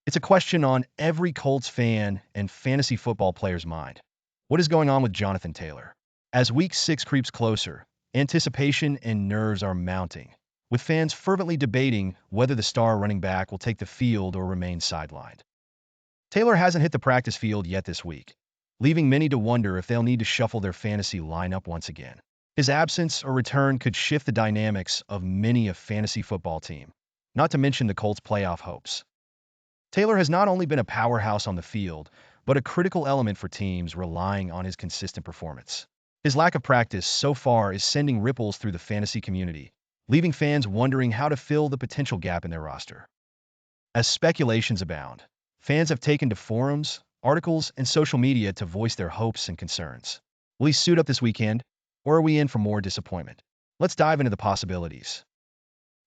It's a question on every Colts fan and fantasy football player's mind. What is going on with Jonathan Taylor? As Week 6 creeps closer, anticipation and nerves are mounting, with fans fervently debating whether the star running back will take the field or remain sidelined. Taylor hasn't hit the practice field yet this week, leaving many to wonder if they'll need to shuffle their fantasy lineup once again. His absence or return could shift the dynamics of many a fantasy football team, not to mention the Colts' playoff hopes. Taylor has not only been a powerhouse on the field, but a critical element for teams relying on his consistent performance. His lack of practice so far is sending ripples through the fantasy community, leaving fans wondering how to fill the potential gap in their roster. As speculations abound, fans have taken to forums, articles, and social media to voice their hopes and concerns. Will he suit up this weekend, or are we in for more disappointment? Let's dive into the possibilities.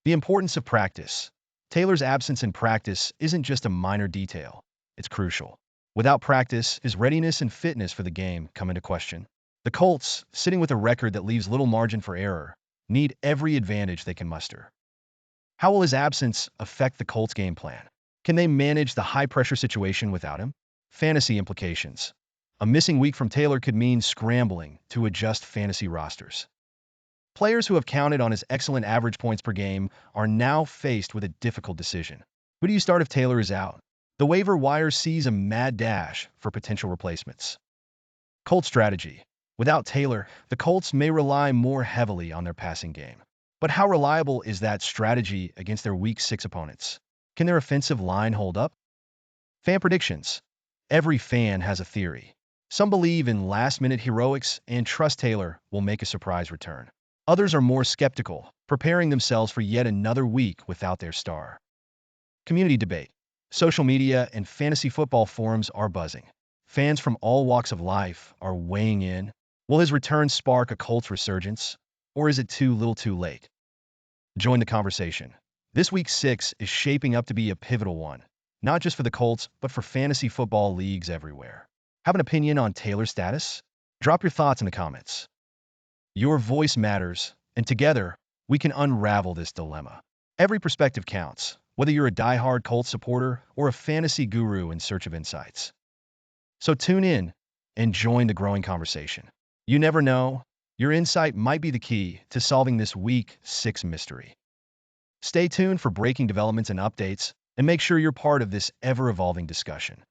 The importance of practice. Taylor's absence in practice isn't just a minor detail, it's crucial. Without practice, his readiness and fitness for the game come into question. The Colts, sitting with a record that leaves little margin for error, need every advantage they can muster. How will his absence affect the Colts' game plan? Can they manage the high-pressure situation without him? Fantasy implications. A missing week from Taylor could mean scrambling to adjust fantasy rosters. Players who have counted on his excellent average points per game are now faced with a difficult decision. Who do you start if Taylor is out? The waiver wire sees a mad dash for potential replacements. Colts strategy. Without Taylor, the Colts may rely more heavily on their passing game. But how reliable is that strategy against their Week 6 opponents? Can their offensive line hold up? Fan predictions. Every fan has a theory. Some believe in last-minute heroics and trust Taylor will make a surprise return. Others are more skeptical, preparing themselves for yet another week without their star. Community debate. Social media and fantasy football forums are buzzing. Fans from all walks of life are weighing in. Will his return spark a Colts resurgence, or is it too little too late? Join the conversation. This Week 6 is shaping up to be a pivotal one, not just for the Colts, but for fantasy football leagues everywhere. Have an opinion on Taylor's status? Drop your thoughts in the comments. Your voice matters, and together, we can unravel this dilemma. Every perspective counts, whether you're a die-hard Colts supporter or a fantasy guru in search of insights. So tune in and join the growing conversation. You never know, your insight might be the key to solving this Week 6 mystery. Stay tuned for breaking developments and updates, and make sure you're part of this ever-evolving discussion.